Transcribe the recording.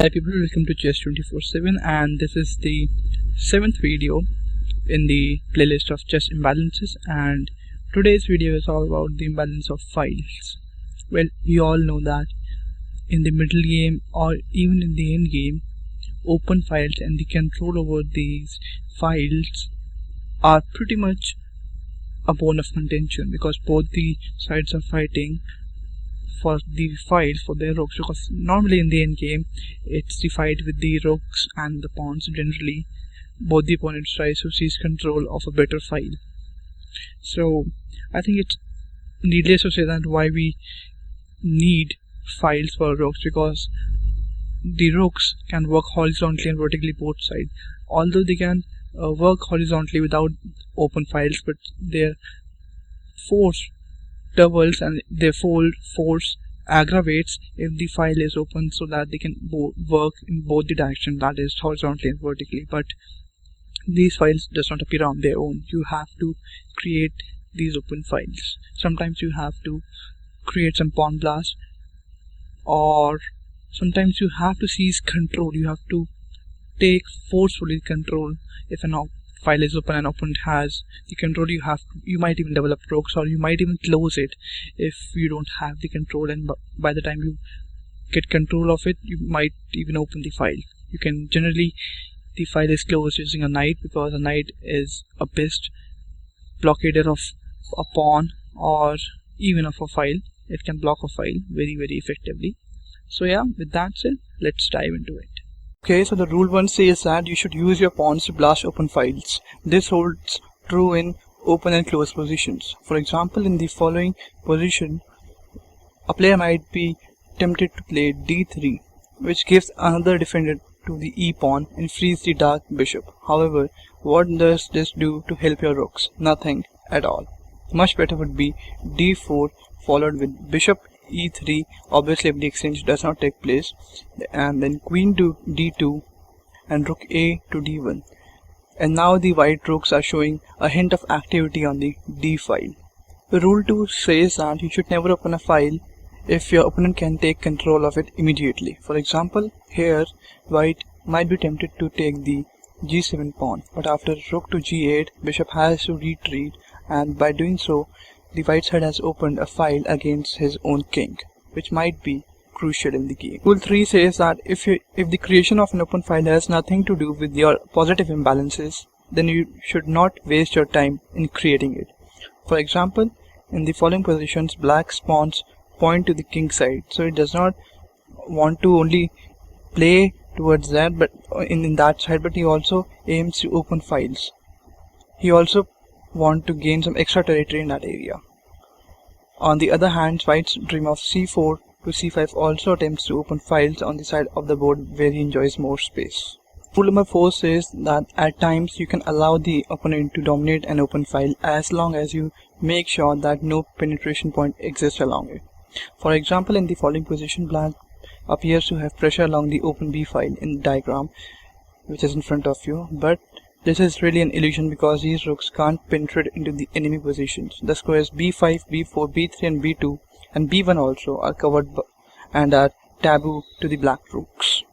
Hi people, welcome to Chess 24/7, and this is the 7th video in the playlist of chess imbalances. And today's video is all about the imbalance of files. Well, we all know that in the middle game or even in the end game, open files and the control over these files are pretty much a bone of contention, because both the sides are fighting for the files for their rooks, because normally in the end game it's the fight with the rooks and the pawns. Generally both the opponents tries to seize control of a better file. So I think it's needless to say that why we need files for rooks, because the rooks can work horizontally and vertically both sides. Although they can work horizontally without open files, but their force doubles and their force aggravates if the file is open, so that they can work in both the directions, that is horizontally and vertically. But these files does not appear on their own. You have to create these open files. Sometimes you have to create some pawn blast, or sometimes you have to seize control. You have to take forcefully control. If an file is open and opponent has the control, you might even develop rooks, or you might even close it if you don't have the control, and by the time you get control of it, you might even open the file. You can generally, the file is closed using a knight, because a knight is a best blockader of a pawn or even of a file. It can block a file very effectively. So yeah, with that said, let's dive into it. Okay, so the rule 1 says that you should use your pawns to blast open files. This holds true in open and closed positions. For example, in the following position, a player might be tempted to play d3, which gives another defender to the e-pawn and frees the dark bishop. However, what does this do to help your rooks? Nothing at all. Much better would be d4 followed with bishop e3, obviously if the exchange does not take place, and then queen to d2 and rook a to d1. And now the white rooks are showing a hint of activity on the d file. Rule 2 says that you should never open a file if your opponent can take control of it immediately. For example, here white might be tempted to take the g7 pawn, but after rook to g8, bishop has to retreat, and by doing so the white side has opened a file against his own king, which might be crucial in the game. Rule 3 says that if the creation of an open file has nothing to do with your positive imbalances, then you should not waste your time in creating it. For example, in the following positions, black's pawns point to the king side, so it does not want to only play towards that, but in that side, but he also aims to open files. He also want to gain some extra territory in that area. On the other hand, white's dream of c4 to c5 also attempts to open files on the side of the board where he enjoys more space. Rule number 4 says that at times you can allow the opponent to dominate an open file as long as you make sure that no penetration point exists along it. For example, in the following position, black appears to have pressure along the open b file in the diagram which is in front of you, but this is really an illusion, because these rooks can't penetrate into the enemy positions. The squares b5, b4, b3 and b2 and b1 also are covered and are taboo to the black rooks.